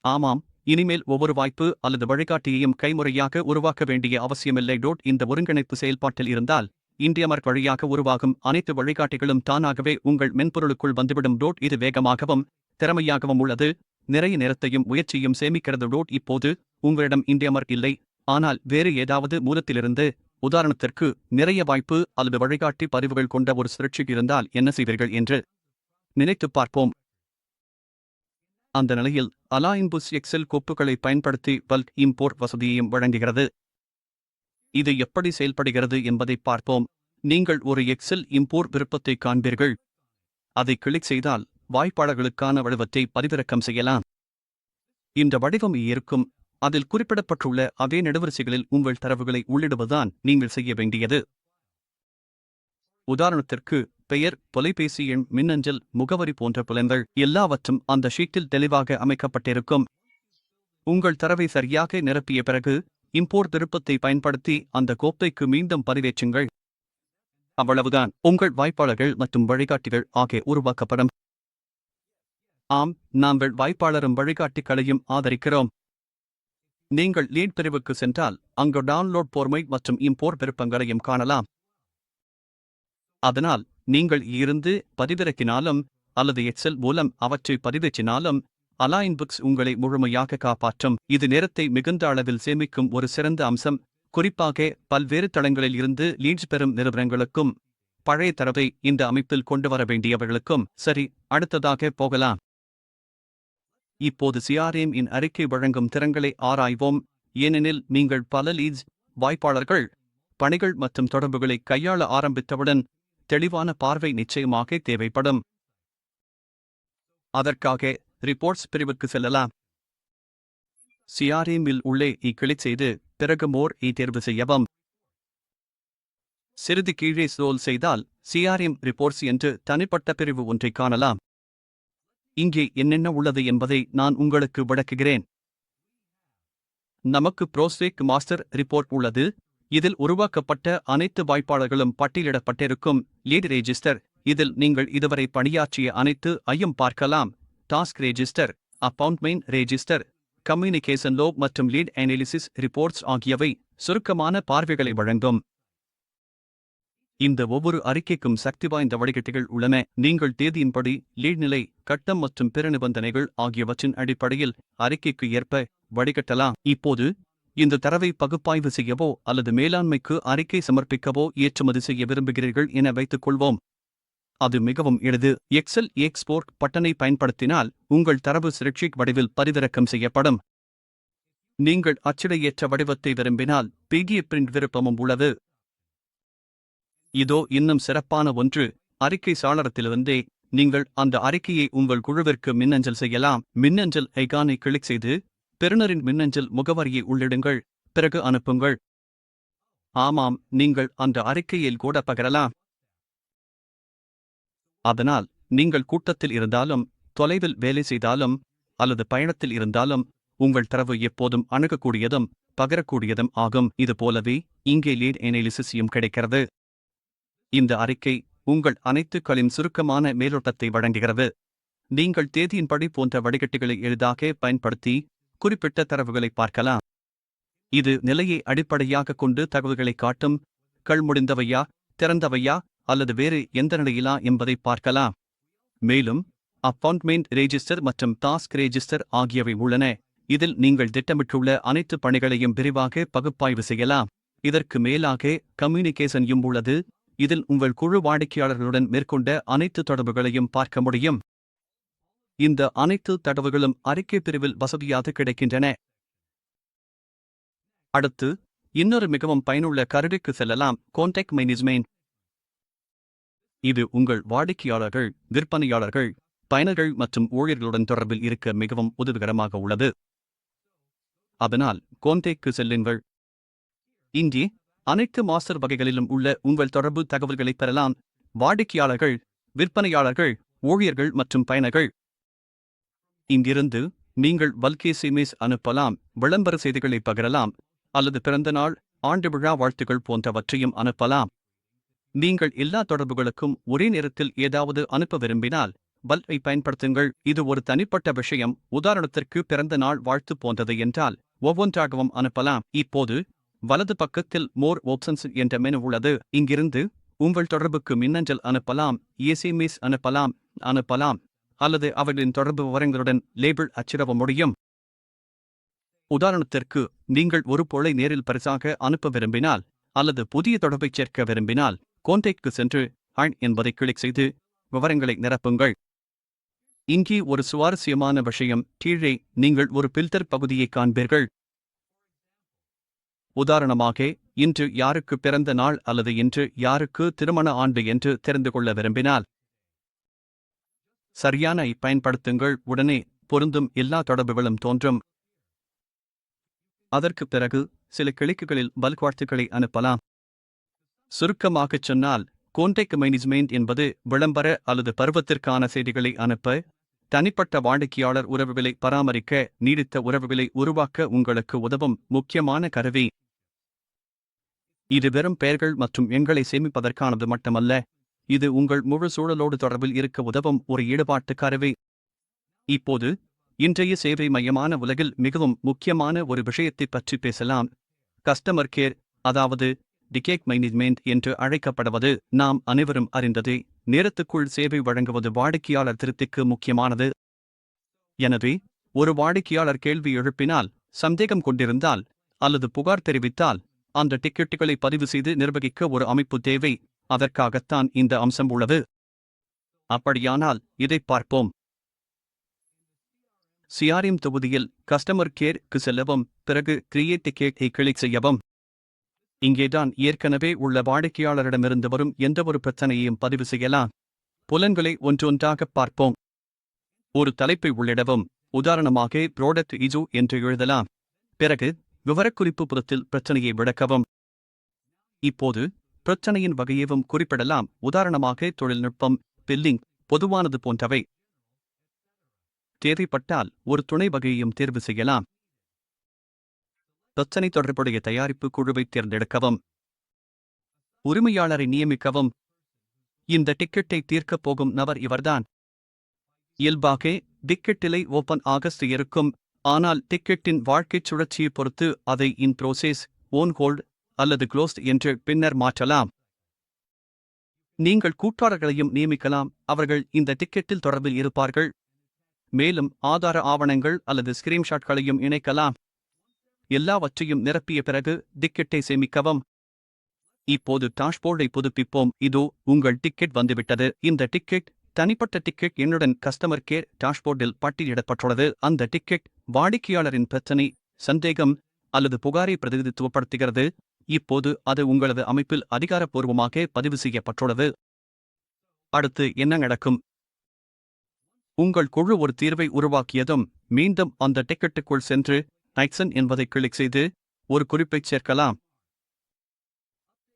ஆமாம், இனிமேல் ஒவ்வொரு வாய்ப்பு அல்லது வழிகாட்டியையும் கைமுறையாக உருவாக்க வேண்டிய அவசியமில்லை. இந்த ஒருங்கிணைப்பு செயல்பாட்டில் இருந்தால் இண்டியமர்க் வழியாக உருவாகும் அனைத்து வழிகாட்டிகளும் தானாகவே உங்கள் மென்பொருளுக்குள் வந்துவிடும். இது வேகமாகவும் திறமையாகவும் உள்ளது, நிறைய நேரத்தையும் முயற்சியும் சேமிக்கிறது. இப்போது உங்களிடம் இண்டியமர்க் இல்லை, ஆனால் வேறு ஏதாவது மூலத்திலிருந்து, உதாரணத்திற்கு நிறைய வாய்ப்பு அல்லது வழிகாட்டி பதிவுகள் கொண்ட ஒரு ஸ்ப்ரெட்ஷீட் இருந்தால் என்ன செய்வீர்கள் என்று நினைத்துப் பார்ப்போம். அந்த நிலையில் அலாயின்புக்ஸ் எக்ஸெல் கோப்புகளை பயன்படுத்தி பல்க் இம்போர்ட் வசதியையும் வழங்குகிறது. இது எப்படி செயல்படுகிறது என்பதை பார்ப்போம். நீங்கள் ஒரு எக்ஸெல் இம்போர்ட் விருப்பத்தை காண்பீர்கள். அதை கிளிக் செய்தால் வாய்ப்பாளர்களுக்கான வடிவத்தை பதிவிறக்கம் செய்யலாம். இந்த வடிவம் இருக்கும். அதில் குறிப்பிடப்பட்டுள்ள அதே நெடுவரிசைகளில் உங்கள் தரவுகளை உள்ளிடுவதுதான் நீங்கள் செய்ய வேண்டியது. உதாரணத்திற்கு பெயர், தொலைபேசி எண், மின்னஞ்சல், முகவரி போன்ற புலன்கள் எல்லாவற்றும் அந்த ஷீட்டில் தெளிவாக அமைக்கப்பட்டிருக்கும். உங்கள் தரவை சரியாக நிரப்பிய பிறகு இம்போர்ட் விருப்பத்தை பயன்படுத்தி அந்த கோப்பைக்கு மீண்டும் பதிவேற்றுங்கள். அவ்வளவுதான். உங்கள் வாய்ப்பாளர்கள் மற்றும் வழிகாட்டிகள் ஆகிய உருவாக்கப்படும். ஆம், நாங்கள் வாய்ப்பாளரும் வழிகாட்டிகளையும் ஆதரிக்கிறோம். நீங்கள் லீட் பிரிவுக்கு சென்றால் அங்கு டவுன்லோட் போர்மை மற்றும் இம்போர்ட் விருப்பங்களையும் காணலாம். அதனால் நீங்கள் இருந்து பதிவிறக்கினாலும் அல்லது எக்ஸல் மூலம் அவற்றை பதிவேற்றினாலும் அலைன் புக்ஸ் உங்களை முழுமையாக காப்பாற்றும். இது நேரத்தை மிகுந்த அளவில் சேமிக்கும் ஒரு சிறந்த அம்சம், குறிப்பாக பல்வேறு தளங்களில் இருந்து லீட்ஸ் பெறும் நிறுவனங்களுக்கும் பழைய தரவை இந்த அமைப்பில் கொண்டு வர வேண்டியவர்களுக்கும். சரி, அடுத்ததாக போகலாம். இப்போது CRM இன் அறிக்கை வழங்கும் திறன்களை ஆராய்வோம். ஏனெனில் நீங்கள் பல லீட்ஸ், வாய்ப்பாளர்கள், பணிகள் மற்றும் தொடர்புகளை கையாள ஆரம்பித்தவுடன் தெளிவான பார்வை நிச்சயமாக தேவைப்படும். அதற்காக ரிப்போர்ட்ஸ் பிரிவுக்கு செல்லலாம். CRM இல் உள்ளே கிளிக் செய்து பிறகு மோர் தேர்வு செய்யவும். சிறிது கீழே ஸ்க்ரோல் செய்தால் CRM ரிப்போர்ட்ஸ் என்று தனிப்பட்ட பிரிவு ஒன்றை காணலாம். இங்கே என்னென்ன உள்ளது என்பதை நான் உங்களுக்கு விளக்குகிறேன். நமக்கு ப்ரோஸ்பெக்ட் மாஸ்டர் ரிப்போர்ட் உள்ளது. இதில் உருவாக்கப்பட்ட அனைத்து வாய்ப்பாளர்களும் பட்டியலிடப்பட்டிருக்கும். லீட் ரெஜிஸ்டர், இதில் நீங்கள் இதுவரை பணியாற்றிய அனைத்து ஐயும் பார்க்கலாம். Task register, appointment register, communication Lok மற்றும் லீட் அனாலிசிஸ் ரிப்போர்ட்ஸ் ஆகியவை சுருக்கமான பார்வைகளை வழங்கும். இந்த ஒவ்வொரு அறிக்கைக்கும் சக்தி வாய்ந்த வடிகட்டிகள் உள்ளன. நீங்கள் தேதியின்படி லீட் நிலை, கட்டம் மற்றும் பிற நிபந்தனைகள் ஆகியவற்றின் அடிப்படையில் அறிக்கைக்கு ஏற்ப வடிகட்டலாம். இப்போது இந்த தரவை பகுப்பாய்வு செய்யவோ அல்லது மேலாண்மைக்கு அறிக்கை சமர்ப்பிக்கவோ ஏற்றுமதி செய்ய விரும்புகிறீர்கள் என வைத்துக் கொள்வோம். அது மிகவும் எளிது. எக்ஸல் எக்ஸ்போர்ட் பட்டனை பயன்படுத்தினால் உங்கள் தரவு ஸ்ப்ரெட்ஷீட் வடிவில் பதிவிறக்கம் செய்யப்படும். நீங்கள் அச்சிட ஏற்ற வடிவத்தை விரும்பினால் PDF பிரிண்ட் விருப்பமும் உள்ளது. இதோ இன்னும் சிறப்பான ஒன்று. அறிக்கை சாளரத்திலிருந்தே நீங்கள் அந்த அறிக்கையை உங்கள் குழுவிற்கு மின்னஞ்சல் செய்யலாம். மின்னஞ்சல் ஐகானை கிளிக் செய்து பெறுநரின் மின்னஞ்சல் முகவரியை உள்ளிடுங்கள், பிறகு அனுப்புங்கள். ஆமாம், நீங்கள் அந்த அறிக்கையில் கூட பகிரலாம். அதனால் நீங்கள் கூட்டத்தில் இருந்தாலும், தொலைவில் வேலை செய்தாலும் அல்லது பயணத்தில் இருந்தாலும் உங்கள் தரவு எப்போதும் அணுகக்கூடியதும் பகிரக்கூடியதும் ஆகும். இது போலவே இங்கே லீட் அனாலிசிஸும் கிடைக்கிறது. இந்த அறிக்கை உங்கள் அனைத்துக்களின் சுருக்கமான மேலோட்டத்தை வழங்குகிறது. நீங்கள் தேதியின்படி போன்ற வடிகட்டிகளை எளிதாக பயன்படுத்தி குறிப்பிட்ட தரவுகளை பார்க்கலாம். இது நிலையை அடிப்படையாக கொண்டு தகவல்களை காட்டும். கள் முடிந்தவையா, திறந்தவையா அல்லது வேறு எந்த நிலையிலா என்பதை பார்க்கலாம். மேலும் அப்பாயின்ட்மெண்ட் ரெஜிஸ்டர் மற்றும் டாஸ்க் ரெஜிஸ்டர் ஆகியவை உள்ளன. இதில் நீங்கள் திட்டமிட்டுள்ள அனைத்து பணிகளையும் விரிவாக பகுப்பாய்வு செய்யலாம். இதற்கு மேலாக கம்யூனிகேஷன் உள்ளது. இதில் உங்கள் குழு வாடிக்கையாளர்களுடன் மேற்கொண்ட அனைத்து தொடர்புகளையும் பார்க்க முடியும். இந்த அனைத்து தகவல்களும் அறிக்கை பிரிவில் வசதியாக கிடைக்கின்றன. அடுத்து இன்னொரு மிகவும் பயனுள்ள கருவிக்கு செல்லலாம், கான்டாக்ட் மேனேஜ்மெண்ட். இது உங்கள் வாடிக்கையாளர்கள், விற்பனையாளர்கள், பயனர்கள் மற்றும் ஊழியர்களுடன் தொடர்பில் இருக்க மிகவும் உதவிகரமாக உள்ளது. அதனால் கான்டாக்ட்க்கு செல்லுங்கள். இங்கே அனைத்து மாஸ்டர் வகைகளிலும் உள்ள உங்கள் தொடர்பு தகவல்களை பெறலாம். வாடிக்கையாளர்கள், விற்பனையாளர்கள், ஊழியர்கள் மற்றும் பயனர்கள். இங்கிருந்து நீங்கள் பல்க் SMS அனுப்பலாம், விளம்பர செய்திகளை பகிரலாம் அல்லது பிறந்தநாள், ஆண்டு விழா வாழ்த்துகள் போன்றவற்றையும் அனுப்பலாம். நீங்கள் எல்லா தொடர்புகளுக்கும் ஒரே நேரத்தில் ஏதாவது அனுப்ப விரும்பினால் பல்கை பயன்படுத்துங்கள். இது ஒரு தனிப்பட்ட விஷயம், உதாரணத்திற்கு பிறந்த நாள் வாழ்த்து போன்றது என்றால் ஒவ்வொன்றாகவும் அனுப்பலாம். இப்போது வலது பக்கத்தில் மோர் ஆப்ஷன்ஸ் என்ற மெனு உள்ளது. இங்கிருந்து உங்கள் தொடர்புக்கு மின்னஞ்சல் அனுப்பலாம், SMS அனுப்பலாம் அல்லது அவர்களின் தொடர்பு விவரங்களுடன் லேபிள் அச்சிடவும் முடியும். உதாரணத்திற்கு நீங்கள் ஒரு பொருளை நேரில் பரிசாக அனுப்ப விரும்பினால் அல்லது புதிய தொடர்பைச் சேர்க்க விரும்பினால் கான்டாக்ட்க்கு சென்று ஆன் என்பதை கிளிக் செய்து விவரங்களை நிரப்புங்கள். இங்கே ஒரு சுவாரஸ்யமான விஷயம், கீழே நீங்கள் ஒரு பில்டர் பகுதியை காண்பீர்கள். உதாரணமாக, இன்று யாருக்கு பிறந்த நாள் அல்லது இன்று யாருக்கு திருமண ஆண்டு என்று தெரிந்து கொள்ள விரும்பினால் சரியான பயன்படுத்துங்கள். உடனே பொருந்தும் எல்லா தொடர்புகளும் தோன்றும். அதற்கு பிறகு சில கிளிக்குகளில் பல்க் வாழ்த்துக்களை அனுப்பலாம். சுருக்கமாகச் சொன்னால், கான்டாக்ட் மேனேஜ்மெண்ட் என்பது விளம்பர அல்லது பருவத்திற்கான செய்திகளை அனுப்ப, தனிப்பட்ட வாடிக்கையாளர் உறவுகளை பராமரிக்க, நீடித்த உறவுகளை உருவாக்க உங்களுக்கு உதவும் முக்கியமான கருவி. இது வெறும் பெயர்கள் மற்றும் எண்களை சேமிப்பதற்கானது மட்டுமல்ல, இது உங்கள் முழு சூழலோடு தொடர்பில் இருக்க உதவும் ஒரு ஈடுபாட்டு கருவி. இப்போது இன்றைய சேவை மையமான உலகில் மிகவும் முக்கியமான ஒரு விஷயத்தைப் பற்றி பேசலாம், கஸ்டமர் கேர், அதாவது டிகேக் மேனேஜ்மெண்ட் என்று அழைக்கப்படுவது நாம் அனைவரும் அறிந்ததே. நேரத்துக்குள் சேவை வழங்குவது வாடிக்கையாளர் திருப்திக்கு முக்கியமானது. எனவே ஒரு வாடிக்கையாளர் கேள்வி எழுப்பினால், சந்தேகம் கொண்டிருந்தால் அல்லது புகார் தெரிவித்தால் அந்த டிக்கெட்டுகளை பதிவு செய்து நிர்வகிக்க ஒரு அமைப்பு தேவை. அதற்காகத்தான் இந்த அம்சம் உள்ளது. அப்படியானால் இதைப் பார்ப்போம். CRM தொகுதியில் கஸ்டமர் கேர்-க்கு செல்லவும், பிறகு கிரியேட் டிக்கெட்-ஐ கிளிக் செய்யவும். இங்கேதான் ஏற்கனவே உள்ள வாடிக்கையாளரிடமிருந்து வரும் எந்தவொரு பிரச்சனையையும் பதிவு செய்யலாம். புலன்களை ஒன்றொன்றாகப் பார்ப்போம். ஒரு தலைப்பை உள்ளிடவும். உதாரணமாக ப்ராடக்ட் இஷ்யூ என்று எழுதலாம். பிறகு விவரக்குறிப்பு புறத்தில் பிரச்சனையை விளக்கவும். இப்போது பிரச்சனையின் வகையையும் குறிப்பிடலாம். உதாரணமாக தொழில்நுட்பம், பில்லிங், பொதுவானது போன்றவை. தேவைப்பட்டால் ஒரு துணை வகையையும் தேர்வு செய்யலாம். பிரச்சனை தொடர்புடைய தயாரிப்பு குழுவை தேர்ந்தெடுக்கவும். உரிமையாளரை நியமிக்கவும். இந்த டிக்கெட்டை தீர்க்கப் போகும் நபர் இவர்தான். இயல்பாக டிக்கெட்டிலை ஓபன் ஆகஸ்ட் இருக்கும். ஆனால் டிக்கெட்டின் வாழ்க்கைச் சுழற்சியைப் பொறுத்து அதை இன் ப்ரோசேஸ், ஓன் ஹோல்ட் அல்லது க்ளோஸ்ட் என்று பின்னர் மாற்றலாம். நீங்கள் கூட்டாளர்களையும் நியமிக்கலாம். அவர்கள் இந்த டிக்கெட்டில் தொடர்பில் இருப்பார்கள். மேலும் ஆதார ஆவணங்கள் அல்லது ஸ்கிரீன்ஷாட்களையும் இணைக்கலாம். எல்லாவற்றையும் நிரப்பிய பிறகு டிக்கெட்டை சேமிக்கவும். இப்போது டாஷ்போர்டை புதுப்பிப்போம். இதோ உங்கள் டிக்கெட் வந்துவிட்டது. இந்த டிக்கெட் தனிப்பட்ட டிக்கெட் எண்ணுடன் கஸ்டமர் கேர் டாஷ்போர்டில் பட்டியலிடப்பட்டுள்ளது. அந்த டிக்கெட் வாடிக்கையாளரின் பிரச்சனை, சந்தேகம் அல்லது புகாரை பிரதிநிதித்துவப்படுத்துகிறது. இப்போது அது உங்களது அமைப்பில் அதிகாரப்பூர்வமாக பதிவு செய்யப்பட்டுள்ளது. அடுத்து என்ன நடக்கும்? உங்கள் குழு ஒரு தீர்வை உருவாக்கியதும் மீண்டும் அந்த டிக்கெட்டுக்குள் சென்று ஆக்சன் என்பதை கிளிக் செய்து ஒரு குறிப்பைச் சேர்க்கலாம்.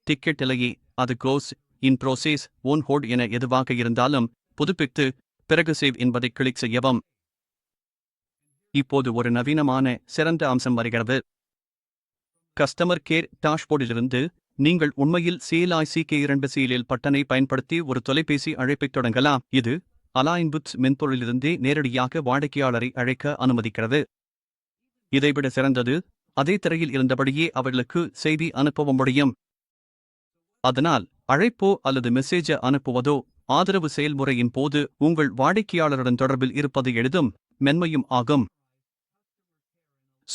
டிக்கெட் இலையே அது க்ளோஸ், இன் ப்ரோசேஸ், ஓன் ஹோல்ட் என எதுவாக இருந்தாலும் புதுப்பித்து பிறகு சேவ் என்பதை கிளிக் செய்யவும். இப்போது ஒரு நவீனமான சிறந்த அம்சம் வருகிறது. கஸ்டமர் கேர் டாஷ்போர்டிலிருந்து நீங்கள் உண்மையில் CLICK2CL பட்டனை பயன்படுத்தி ஒரு தொலைபேசி அழைப்பைத் தொடங்கலாம். இது அலாயின்புட்ஸ் மென்பொருளிலிருந்தே நேரடியாக வாடிக்கையாளரை அழைக்க அனுமதிக்கிறது. இதைவிட சிறந்தது, அதே திரையில் இருந்தபடியே அவர்களுக்கு செய்தி அனுப்ப முடியும். அதனால் அழைப்போ அல்லது மெசேஜ் அனுப்புவதோ ஆதரவு செயல்முறையின் போது உங்கள் வாடிக்கையாளருடன் தொடர்பில் இருப்பது எளிதும் மென்மையும் ஆகும்.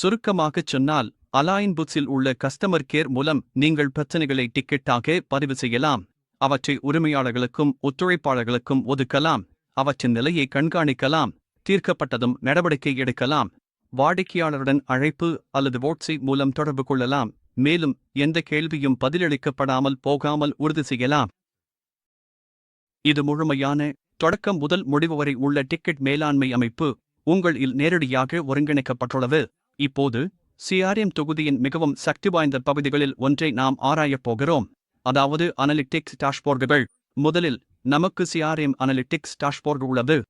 சுருக்கமாகச் சொன்னால், அலாயின்புட்ஸில் உள்ள கஸ்டமர் கேர் மூலம் நீங்கள் பிரச்சனைகளை டிக்கெட்டாக பதிவு செய்யலாம். அவற்றை உரிமையாளர்களுக்கும் ஒத்துழைப்பாளர்களுக்கும் ஒதுக்கலாம். அவற்றின் நிலையை கண்காணிக்கலாம். தீர்க்கப்பட்டதும் நடவடிக்கை எடுக்கலாம். வாடிக்கையாளருடன் அழைப்பு அல்லது வாட்ஸ்அப் மூலம் தொடர்பு கொள்ளலாம். மேலும் எந்த கேள்வியும் பதிலளிக்கப்படாமல் போகாமல் உறுதி செய்யலாம். இது முழுமையான, தொடக்கம் முதல் முடிவு வரை உள்ள டிக்கெட் மேலாண்மை அமைப்பு உங்களில் நேரடியாக ஒருங்கிணைக்கப்பட்டுள்ளது. இப்போது CRM தொகுதியின் மிகவும் சக்தி வாய்ந்த பகுதிகளில் ஒன்றை நாம் ஆராயப் போகிறோம், அதாவது அனலிட்டிக்ஸ் டாஷ்போர்டுகள். முதலில் நமக்கு CRM அனலிட்டிக்ஸ் டாஷ்போர்டு உள்ளது.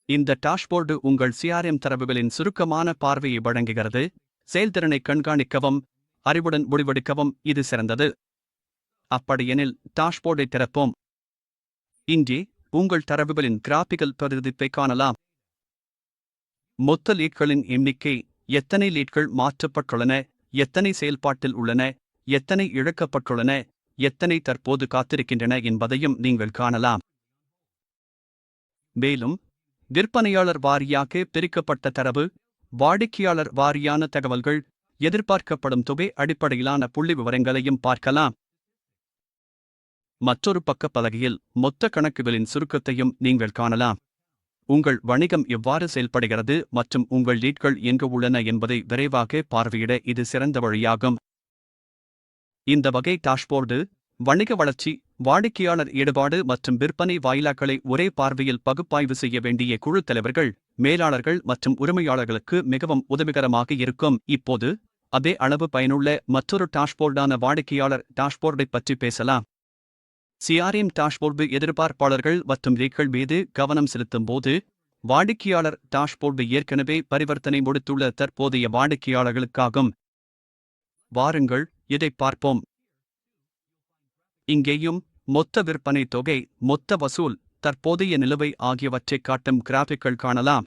இந்த டாஷ்போர்டு உங்கள் CRM தரவுகளின் சுருக்கமான பார்வையை வழங்குகிறது. செயல்திறனை கண்காணிக்கவும் அறிவுடன் முடிவெடுக்கவும் இது சிறந்தது. அப்படியெனில் டாஷ்போர்டை திறப்போம். இங்கே உங்கள் தரவுகளின் கிராபிக்கல் பிரதிநிதிப்பை காணலாம். மொத்த லீட்களின் எண்ணிக்கை, எத்தனை லீட்கள் மாற்றப்பட்டுள்ளன, எத்தனை செயல்பாட்டில் உள்ளன, எத்தனை இழக்கப்பட்டுள்ளன, எத்தனை தற்போது காத்திருக்கின்றன என்பதையும் நீங்கள் காணலாம். மேலும் விற்பனையாளர் வாரியாக பிரிக்கப்பட்ட தரவு, வாடிக்கையாளர் வாரியான தகவல்கள், எதிர்பார்க்கப்படும் தொகை அடிப்படையிலான புள்ளி விவரங்களையும் பார்க்கலாம். மற்றொரு பக்க பலகையில் மொத்த கணக்குகளின் சுருக்கத்தையும் நீங்கள் காணலாம். உங்கள் வணிகம் எவ்வாறு செயல்படுகிறது மற்றும் உங்கள் லீட்கள் எங்கு உள்ளன என்பதை விரைவாக பார்வையிட இது சிறந்த வழியாகும். இந்த வகை டாஷ்போர்டு வணிக வளர்ச்சி, வாடிக்கையாளர் ஈடுபாடு மற்றும் விற்பனை வாயிலாக்களை ஒரே பார்வையில் பகுப்பாய்வு செய்ய வேண்டிய குழு தலைவர்கள், மேலாளர்கள் மற்றும் உரிமையாளர்களுக்கு மிகவும் உதவிகரமாக இருக்கும். இப்போது அதே அளவு பயனுள்ள மற்றொரு டாஷ்போர்டான வாடிக்கையாளர் டாஷ்போர்டை பற்றி பேசலாம். CRM டாஷ்போர்டு எதிர்பார்ப்பாளர்கள் மற்றும் லீட்கள் மீது கவனம் செலுத்தும் போது, வாடிக்கையாளர் டாஷ்போர்டு ஏற்கனவே பரிவர்த்தனை முடித்துள்ள தற்போதைய வாடிக்கையாளர்களுக்காகும். வாருங்கள் இதைப் பார்ப்போம். இங்கேயும் மொத்த விற்பனை தொகை, மொத்த வசூல், தற்போதைய நிலுவை ஆகியவற்றைக் காட்டும் கிராஃபிக்கள் காணலாம்.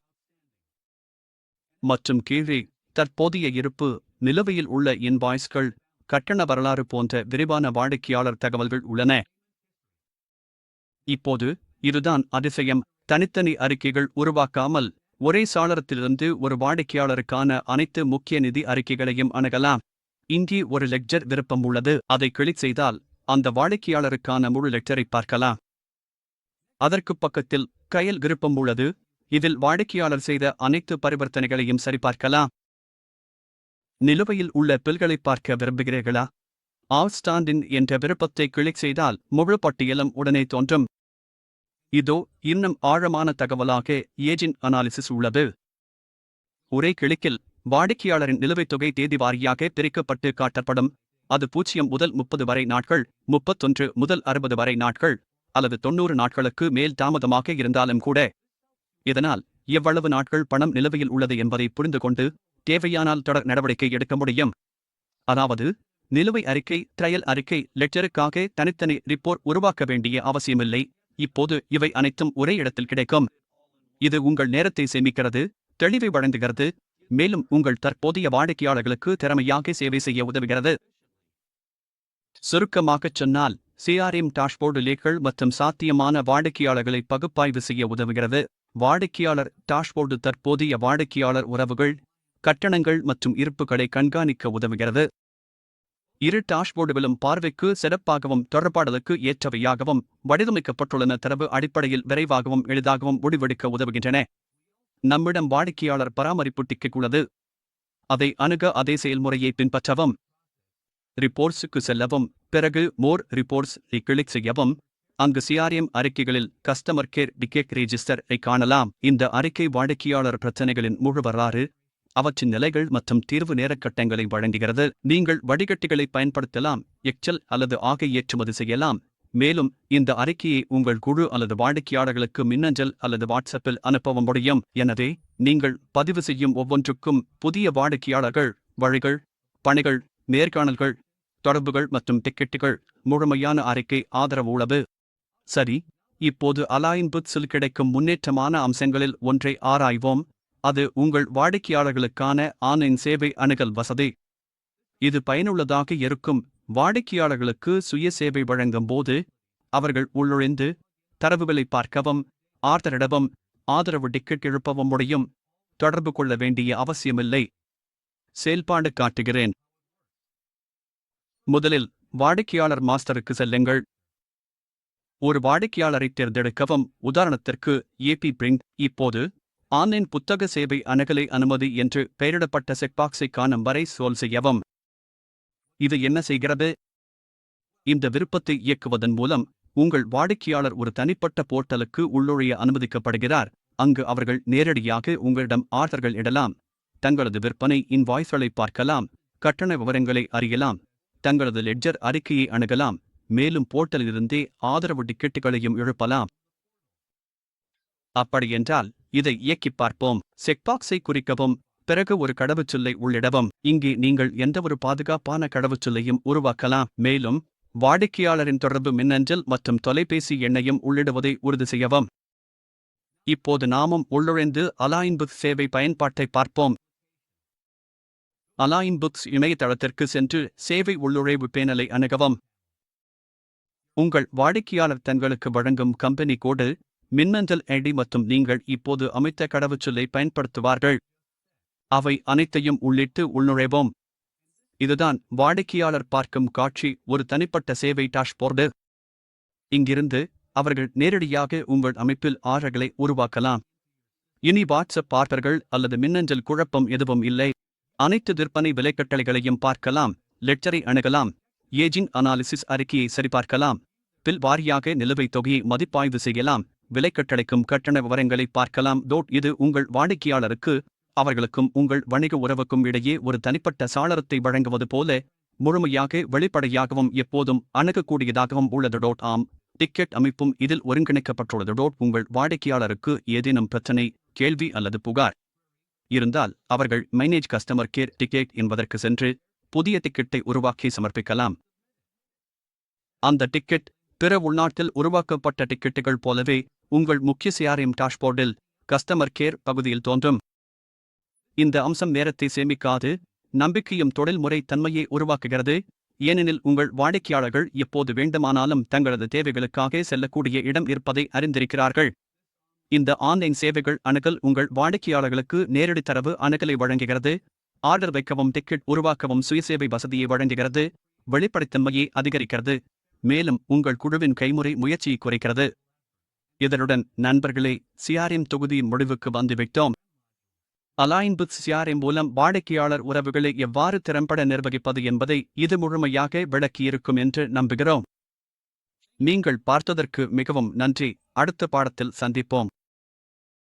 மற்றும் கீழே தற்போதைய இருப்பு, நிலுவையில் உள்ள இன்வாய்ஸ்கள், கட்டண வரலாறு போன்ற விரிவான வாடிக்கையாளர் தகவல்கள் உள்ளன. இப்போது இதுதான் அதிசயம். தனித்தனி அறிக்கைகள் உருவாக்காமல் ஒரே சாளரத்திலிருந்து ஒரு வாடிக்கையாளருக்கான அனைத்து முக்கிய நிதி அறிக்கைகளையும் அணுகலாம். இங்கே ஒரு லெட்ஜர் விருப்பம் உள்ளது. அதை கிளிக் செய்தால் அந்த வாடிக்கையாளருக்கான முழு லெட்ஜரை பார்க்கலாம். அதற்கு பக்கத்தில் கையல் விருப்பம் உள்ளது. இதில் வாடிக்கையாளர் செய்த அனைத்து பரிவர்த்தனைகளையும் சரிபார்க்கலாம். நிலுவையில் உள்ள பில்களை பார்க்க விரும்புகிறீர்களா? அவுட்ஸ்டாண்டிங் என்ற விருப்பத்தை கிளிக் செய்தால் முழு பட்டியலும் உடனே தோன்றும். இதோ இன்னும் ஆழமான தகவலாக ஏஜென்ட் அனாலிசிஸ் உள்ளது. ஒரே கிளிக்கில் வாடிக்கையாளரின் நிலுவைத் தொகை தேதி வாரியாக பிரிக்கப்பட்டு காட்டப்படும். அது 0 முதல் 30 வரை நாட்கள், 31 முதல் 60 வரை நாட்கள், அல்லது 90 நாட்களுக்கு மேல் தாமதமாக இருந்தாலும் கூட. இதனால் எவ்வளவு நாட்கள் பணம் நிலுவையில் உள்ளது என்பதை புரிந்துகொண்டு தேவையானால் தொடர் நடவடிக்கை எடுக்க முடியும். அதாவது நிலுவை அறிக்கை, ட்ரையல் அறிக்கை, லெட்ஜருக்காக தனித்தனி ரிப்போர்ட் உருவாக்க வேண்டிய அவசியமில்லை. இப்போது இவை அனைத்தும் ஒரே இடத்தில் கிடைக்கும். இது உங்கள் நேரத்தை சேமிக்கிறது, தெளிவை வழங்குகிறது, மேலும் உங்கள் தற்போதைய வாடிக்கையாளர்களுக்கு திறமையாக சேவை செய்ய உதவுகிறது. சுருக்கமாகச் சொன்னால், CRM டாஷ்போர்டு லேக்கள் மற்றும் சாத்தியமான வாடிக்கையாளர்களை பகுப்பாய்வு செய்ய உதவுகிறது. வாடிக்கையாளர் டாஷ்போர்டு தற்போதைய வாடிக்கையாளர் உறவுகள், கட்டணங்கள் மற்றும் இருப்புகளை கண்காணிக்க உதவுகிறது. இரு டாஷ்போர்டுகளும் பார்வைக்கு சிறப்பாகவும் தொடர்பாடலுக்கு ஏற்றவையாகவும் வடிவமைக்கப்பட்டுள்ளன. தரவு அடிப்படையில் விரைவாகவும் எளிதாகவும் முடிவெடுக்க உதவுகின்றன. நம்மிடம் வாடிக்கையாளர் பராமரிப்பு டிக்கெட் உள்ளது. அதை அணுக அதே செயல்முறையை பின்பற்றவும். ரிப்போர்ட்ஸுக்கு செல்லவும், பிறகு மோர் ரிப்போர்ட்ஸ் கிளிக் செய்யவும். அங்கு CRM அறிக்கைகளில் கஸ்டமர் கேர் டிக்கெட் ரெஜிஸ்டர் ஐ காணலாம். இந்த அறிக்கை வாடிக்கையாளர் பிரச்சனைகளின் முழு வரலாறு, அவற்றின் நிலைகள் மற்றும் தீர்வு நேரக்கட்டங்களை வழங்குகிறது. நீங்கள் வடிகட்டிகளை பயன்படுத்தலாம், எக்செல் அல்லது ஆக ஏற்றுமதி செய்யலாம். மேலும் இந்த அறிக்கையை உங்கள் குழு அல்லது வாடிக்கையாளர்களுக்கு மின்னஞ்சல் அல்லது வாட்ஸ்அப்பில் அனுப்பவும் முடியும். எனவே நீங்கள் பதிவு செய்யும் ஒவ்வொன்றுக்கும் புதிய வாடிக்கையாளர்கள், வழிகள், பணிகள், நேர்காணல்கள், தொடர்புகள் மற்றும் டிக்கெட்டுகள், முழுமையான அறிக்கை ஆதரவு உள்ளது. சரி, இப்போது அலைன்பிட்ஸில் கிடைக்கும் முன்னேற்றமான அம்சங்களில் ஒன்றை ஆராய்வோம். அது உங்கள் வாடிக்கையாளர்களுக்கான ஆன்லைன் சேவை அணுகல் வசதி. இது பயனுள்ளதாக இருக்கும். வாடிக்கையாளர்களுக்கு சுய சேவை வழங்கும் போது அவர்கள் உள்ளுழைந்து தரவுகளை பார்க்கவும், ஆர்டரிடவும், ஆதரவு டிக்கெட் எழுப்பவும் முடியும். தொடர்பு கொள்ள வேண்டிய அவசியமில்லை. செயல்பாடு காட்டுகிறேன். முதலில் வாடிக்கையாளர் மாஸ்டருக்கு செல்லுங்கள். ஒரு வாடிக்கையாளரை தேர்ந்தெடுக்கவும். உதாரணத்திற்கு AP பிரிண்ட். இப்போது ஆன்லைன் புத்தக சேவை அணுகலை அனுமதி என்று பெயரிடப்பட்ட செக்பாக்ஸை காணும் வரை ஸ்க்ரோல் செய்யவும். இது என்ன செய்கிறது? இந்த விருப்பத்தை இயக்குவதன் மூலம் உங்கள் வாடிக்கையாளர் ஒரு தனிப்பட்ட போர்ட்டலுக்கு உள்ளுழைய அனுமதிக்கப்படுகிறார். அங்கு அவர்கள் நேரடியாக உங்களிடம் ஆர்டர்கள் இடலாம், தங்களது விற்பனை இன்வாய்ஸ்களை பார்க்கலாம், கட்டண விவரங்களை அறியலாம், தங்களது லெட்ஜர் அறிக்கையை அணுகலாம், மேலும் போர்ட்டலிலிருந்தே ஆதரவு டிக்கெட்டுகளையும் எழுப்பலாம். அப்படியென்றால் இதை இயக்கிப் பார்ப்போம். செக்பாக்ஸை குறிக்கவும், பிறகு ஒரு கடவுச்சொல்லை உள்ளிடவும். இங்கே நீங்கள் எந்தவொரு பாதுகாப்பான கடவுச்சொல்லையும் உருவாக்கலாம். மேலும் வாடிக்கையாளரின் தொடர்பு மின்னஞ்சல் மற்றும் தொலைபேசி எண்ணையும் உள்ளிடுவதை உறுதி செய்யவும். இப்போது நாமும் உள்ளுழைந்து அலைன்பிட்ஸ் சேவை பயன்பாட்டை பார்ப்போம். அலைன்பிட்ஸ் இணையதளத்திற்கு சென்று சேவை உள்ளுழைவு பேனலை அணுகவும். உங்கள் வாடிக்கையாளர் தங்களுக்கு வழங்கும் கம்பெனி கோடு, மின்னஞ்சல் ஐடி மற்றும் நீங்கள் இப்போது அமைத்த கடவுச்சொல்லை பயன்படுத்துவார்கள். அவை அனைத்தையும் உள்ளிட்டு உள்நுழைவோம். இதுதான் வாடிக்கையாளர் பார்க்கும் காட்சி, ஒரு தனிப்பட்ட சேவை டாஷ்போர்டு. இங்கிருந்து அவர்கள் நேரடியாக உங்கள் அமைப்பில் ஆர்டர்களை உருவாக்கலாம். இனி வாட்ஸ்அப் பார்ப்பர்கள் அல்லது மின்னஞ்சல் குழப்பம் எதுவும் இல்லை. அனைத்து விற்பனை விலைக்கட்டளைகளையும் பார்க்கலாம், லெட்ஜரை அணுகலாம், ஏஜென்ட் அனாலிசிஸ் அறிக்கையை சரிபார்க்கலாம், பில் வாரியாக நிலுவைத் தொகையை மதிப்பாய்வு செய்யலாம், விலைக்கட்டளைக்கும் கட்டண விவரங்களை பார்க்கலாம். இது உங்கள் வாடிக்கையாளருக்கு, அவர்களுக்கும் உங்கள் வணிக உறவுக்கும் இடையே ஒரு தனிப்பட்ட சாளரத்தை வழங்குவது போல முழுமையாக வெளிப்படையாகவும் எப்போதும் அணுகக்கூடியதாகவும் உள்ளது. ஆம், டிக்கெட் அமைப்பும் இதில் ஒருங்கிணைக்கப்பட்டுள்ளது. உங்கள் வாடிக்கையாளருக்கு ஏதேனும் பிரச்சனை, கேள்வி அல்லது புகார் இருந்தால் அவர்கள் மேனேஜ் கஸ்டமர் கேர் டிக்கெட் என்பதற்கு சென்று புதிய டிக்கெட்டை உருவாக்கி சமர்ப்பிக்கலாம். அந்த டிக்கெட் பிற உள்நாட்டில் உருவாக்கப்பட்ட டிக்கெட்டுகள் போலவே உங்கள் முக்கிய CRM டாஷ்போர்டில் கஸ்டமர் கேர் பகுதியில் தோன்றும். இந்த அம்சம் நேரத்தை சேமிக்காது, நம்பிக்கையும் தொழில்முறை தன்மையை உருவாக்குகிறது. ஏனெனில் உங்கள் வாடிக்கையாளர்கள் எப்போது வேண்டுமானாலும் தங்களது தேவைகளுக்காக செல்லக்கூடிய இடம் இருப்பதை அறிந்திருக்கிறார்கள். இந்த ஆன்லைன் சேவைகள் அணுகல் உங்கள் வாடிக்கையாளர்களுக்கு நேரடி தரவு அணுகலை வழங்குகிறது, ஆர்டர் வைக்கவும் டிக்கெட் உருவாக்கவும் சுயசேவை வசதியை வழங்குகிறது, வெளிப்படைத்தன்மையை அதிகரிக்கிறது, மேலும் உங்கள் குழுவின் கைமுறை முயற்சியை குறைக்கிறது. இதனுடன் நண்பர்களே, CRM தொகுதியின் முடிவுக்கு வந்துவிட்டோம். அலைன் வித் CRM மூலம் வாடிக்கையாளர் உறவுகளை எவ்வாறு திறம்பட நிர்வகிப்பது என்பதை இது முழுமையாக விளக்கியிருக்கும் என்று நம்புகிறோம். நீங்கள் பார்த்ததற்கு மிகவும் நன்றி. அடுத்த பாடத்தில் சந்திப்போம்.